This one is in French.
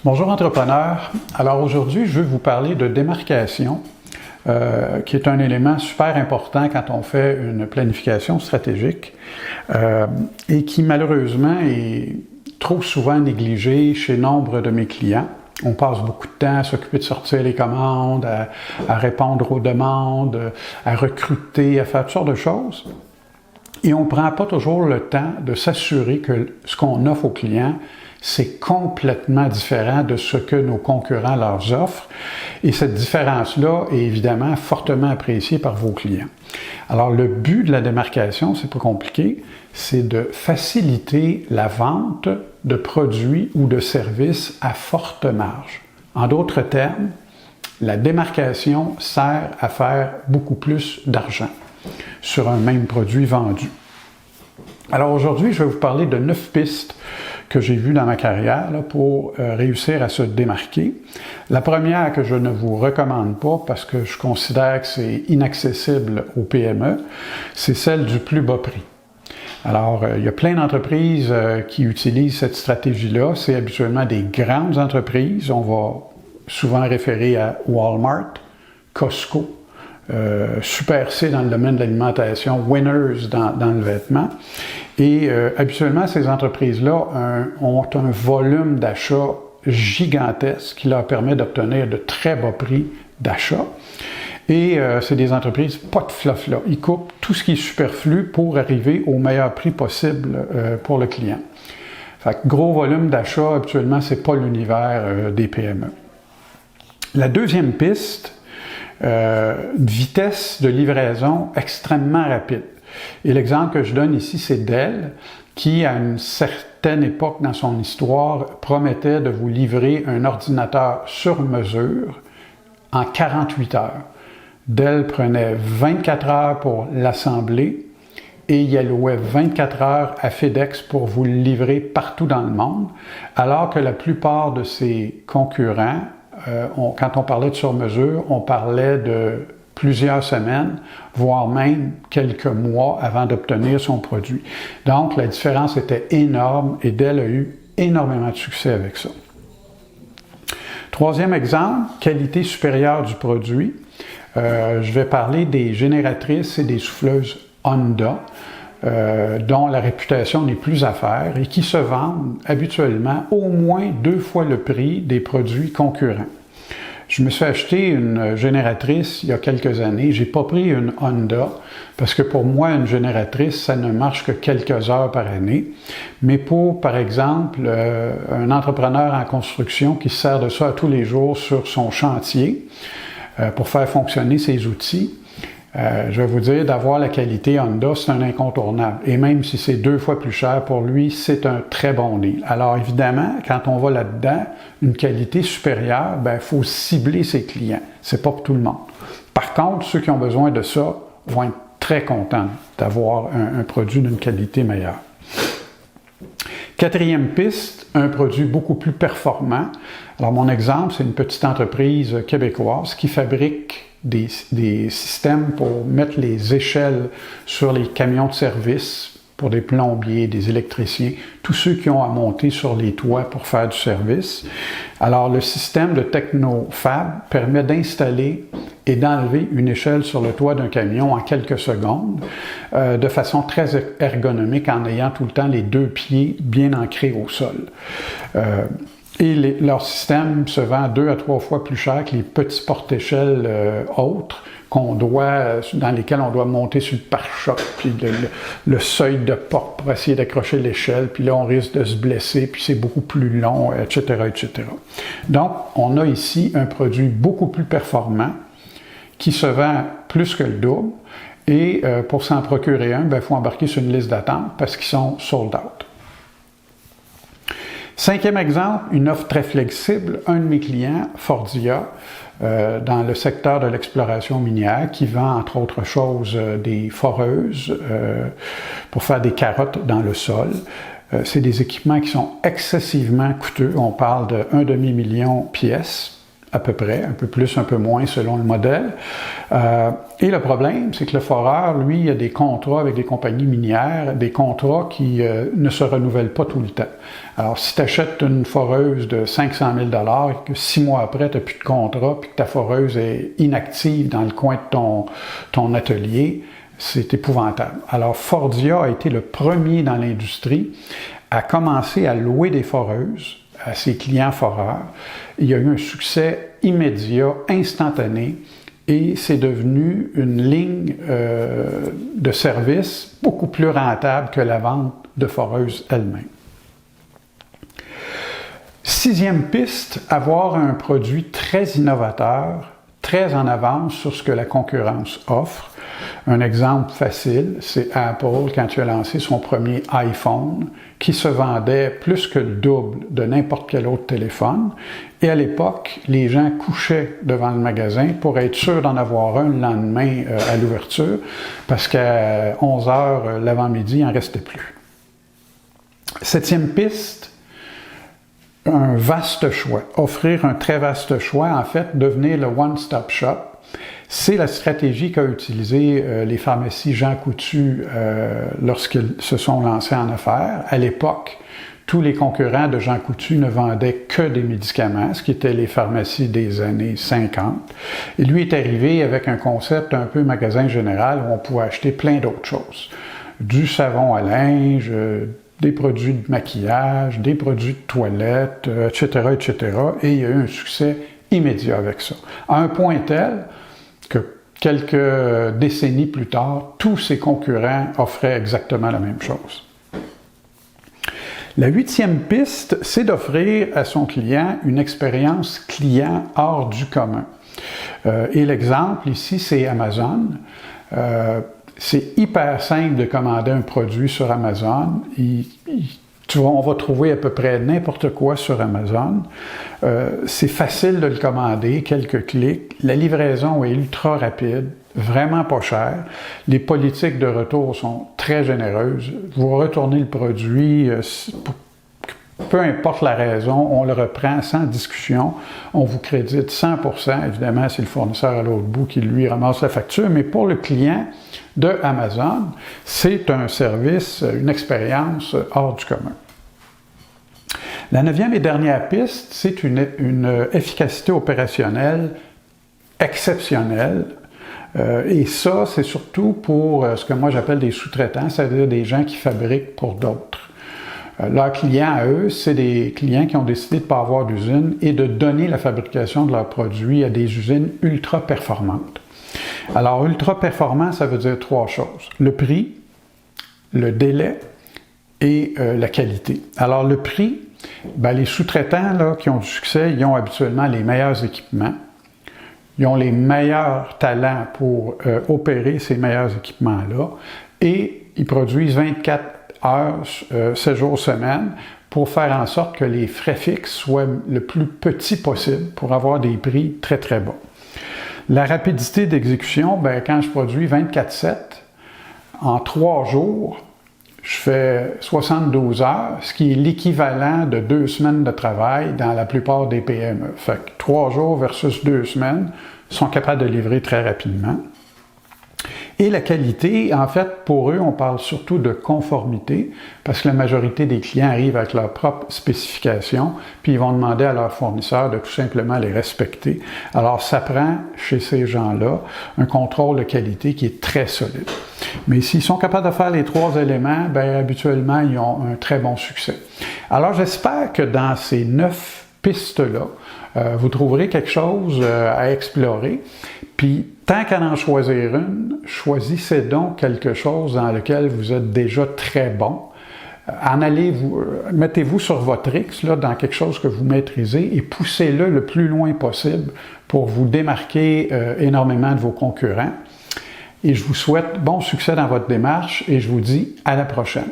Bonjour entrepreneurs. Alors aujourd'hui, je veux vous parler de démarcation, qui est un élément super important quand on fait une planification stratégique et qui malheureusement est trop souvent négligé chez nombre de mes clients. On passe beaucoup de temps à s'occuper de sortir les commandes, à répondre aux demandes, à recruter, à faire toutes sortes de choses. Et on ne prend pas toujours le temps de s'assurer que ce qu'on offre aux clients, c'est complètement différent de ce que nos concurrents leur offrent. Et cette différence-là est évidemment fortement appréciée par vos clients. Alors, le but de la démarcation, c'est pas compliqué, c'est de faciliter la vente de produits ou de services à forte marge. En d'autres termes, la démarcation sert à faire beaucoup plus d'argent sur un même produit vendu. Alors aujourd'hui, je vais vous parler de 9 pistes que j'ai vues dans ma carrière là, pour réussir à se démarquer. La première que je ne vous recommande pas parce que je considère que c'est inaccessible aux PME, c'est celle du plus bas prix. Alors, il y a plein d'entreprises qui utilisent cette stratégie-là. C'est habituellement des grandes entreprises. On va souvent référer à Walmart, Costco, Super C dans le domaine de l'alimentation, Winners dans le vêtement. Et habituellement, ces entreprises-là ont un volume d'achat gigantesque qui leur permet d'obtenir de très bas prix d'achat. Et c'est des entreprises pas de fluff là. Ils coupent tout ce qui est superflu pour arriver au meilleur prix possible pour le client. Fait que gros volume d'achat, habituellement, c'est pas l'univers des PME. La deuxième piste, une vitesse de livraison extrêmement rapide. Et l'exemple que je donne ici, c'est Dell, qui, à une certaine époque dans son histoire, promettait de vous livrer un ordinateur sur mesure en 48 heures. Dell prenait 24 heures pour l'assembler et il allouait 24 heures à FedEx pour vous le livrer partout dans le monde, alors que la plupart de ses concurrents, quand on parlait de sur-mesure, on parlait de plusieurs semaines, voire même quelques mois avant d'obtenir son produit. Donc, la différence était énorme et Dell a eu énormément de succès avec ça. Troisième exemple, qualité supérieure du produit. Je vais parler des génératrices et des souffleuses Honda, dont la réputation n'est plus à faire et qui se vendent habituellement au moins 2 fois le prix des produits concurrents. Je me suis acheté une génératrice il y a quelques années. J'ai pas pris une Honda parce que pour moi, une génératrice, ça ne marche que quelques heures par année. Mais pour, par exemple, un entrepreneur en construction qui se sert de ça tous les jours sur son chantier pour faire fonctionner ses outils, je vais vous dire, d'avoir la qualité Honda, c'est un incontournable. Et même si c'est 2 fois plus cher pour lui, c'est un très bon deal. Alors évidemment, quand on va là-dedans, une qualité supérieure, il faut cibler ses clients. C'est pas pour tout le monde. Par contre, ceux qui ont besoin de ça vont être très contents d'avoir un produit d'une qualité meilleure. Quatrième piste, un produit beaucoup plus performant. Alors mon exemple, c'est une petite entreprise québécoise qui fabrique des systèmes pour mettre les échelles sur les camions de service pour des plombiers, des électriciens, tous ceux qui ont à monter sur les toits pour faire du service. Alors, le système de TechnoFab permet d'installer et d'enlever une échelle sur le toit d'un camion en quelques secondes, de façon très ergonomique en ayant tout le temps les 2 pieds bien ancrés au sol. Et leur système se vend 2 à 3 fois plus cher que les petits porte-échelles autres dans lesquels on doit monter sur le pare-choc, puis le seuil de porte pour essayer d'accrocher l'échelle, puis là on risque de se blesser, puis c'est beaucoup plus long, etc., etc. Donc, on a ici un produit beaucoup plus performant qui se vend plus que le double, et pour s'en procurer un, il faut embarquer sur une liste d'attente parce qu'ils sont sold out. Cinquième exemple, une offre très flexible. Un de mes clients, Fordia, dans le secteur de l'exploration minière, qui vend entre autres choses des foreuses pour faire des carottes dans le sol. C'est des équipements qui sont excessivement coûteux. On parle de 1,5 million de pièces à peu près, un peu plus, un peu moins selon le modèle. Et le problème, c'est que le foreur, lui, il a des contrats avec des compagnies minières, des contrats qui ne se renouvellent pas tout le temps. Alors, si tu achètes une foreuse de 500 000 et que 6 mois après, tu n'as plus de contrat, puis que ta foreuse est inactive dans le coin de ton atelier, c'est épouvantable. Alors, Fordia a été le premier dans l'industrie à commencer à louer des foreuses à ses clients foreurs. Il y a eu un succès immédiat, instantané, et c'est devenu une ligne de service beaucoup plus rentable que la vente de foreuses elle-même. Sixième piste, avoir un produit très innovateur, très en avance sur ce que la concurrence offre. Un exemple facile, c'est Apple quand il a lancé son premier iPhone, qui se vendait plus que le double de n'importe quel autre téléphone. Et à l'époque, les gens couchaient devant le magasin pour être sûrs d'en avoir un le lendemain à l'ouverture, parce qu'à 11 heures l'avant-midi, il n'en restait plus. Septième piste, un vaste choix. Offrir un très vaste choix, en fait, devenir le one-stop shop. C'est la stratégie qu'a utilisée les pharmacies Jean Coutu lorsqu'ils se sont lancés en affaires. À l'époque, tous les concurrents de Jean Coutu ne vendaient que des médicaments, ce qui étaient les pharmacies des années 50. Et lui est arrivé avec un concept un peu magasin général où on pouvait acheter plein d'autres choses. Du savon à linge, des produits de maquillage, des produits de toilette, etc., etc. Et il y a eu un succès immédiat avec ça. À un point tel que quelques décennies plus tard, tous ses concurrents offraient exactement la même chose. La huitième piste, c'est d'offrir à son client une expérience client hors du commun. Et l'exemple ici, c'est Amazon. C'est hyper simple de commander un produit sur Amazon. On va trouver à peu près n'importe quoi sur Amazon. C'est facile de le commander, quelques clics. La livraison est ultra rapide, vraiment pas chère. Les politiques de retour sont très généreuses. Vous retournez le produit, peu importe la raison, on le reprend sans discussion. On vous crédite 100%. Évidemment, c'est le fournisseur à l'autre bout qui lui ramasse la facture, mais pour le client de Amazon, c'est un service, une expérience hors du commun. La neuvième et dernière piste, c'est une efficacité opérationnelle exceptionnelle. Et ça, c'est surtout pour ce que moi j'appelle des sous-traitants, c'est-à-dire des gens qui fabriquent pour d'autres. Leurs clients, à eux, c'est des clients qui ont décidé de ne pas avoir d'usine et de donner la fabrication de leurs produits à des usines ultra performantes. Alors, ultra performant, ça veut dire trois choses. Le prix, le délai et la qualité. Alors, le prix, les sous-traitants là, qui ont du succès, ils ont habituellement les meilleurs équipements. Ils ont les meilleurs talents pour opérer ces meilleurs équipements-là. Et ils produisent 24 heures, 7 jours semaine, pour faire en sorte que les frais fixes soient le plus petit possible pour avoir des prix très, très bas. La rapidité d'exécution, quand je produis 24/7, en 3 jours, je fais 72 heures, ce qui est l'équivalent de 2 semaines de travail dans la plupart des PME. Fait que 3 jours versus 2 semaines, ils sont capables de livrer très rapidement. Et la qualité, en fait, pour eux, on parle surtout de conformité, parce que la majorité des clients arrivent avec leurs propres spécifications, puis ils vont demander à leurs fournisseurs de tout simplement les respecter. Alors, ça prend, chez ces gens-là, un contrôle de qualité qui est très solide. Mais s'ils sont capables de faire les 3 éléments, habituellement, ils ont un très bon succès. Alors, j'espère que dans ces 9 pistes-là, vous trouverez quelque chose à explorer. Puis, tant qu'à en choisir une, choisissez donc quelque chose dans lequel vous êtes déjà très bon. Mettez-vous sur votre X, là, dans quelque chose que vous maîtrisez et poussez-le le plus loin possible pour vous démarquer énormément de vos concurrents. Et je vous souhaite bon succès dans votre démarche et je vous dis à la prochaine.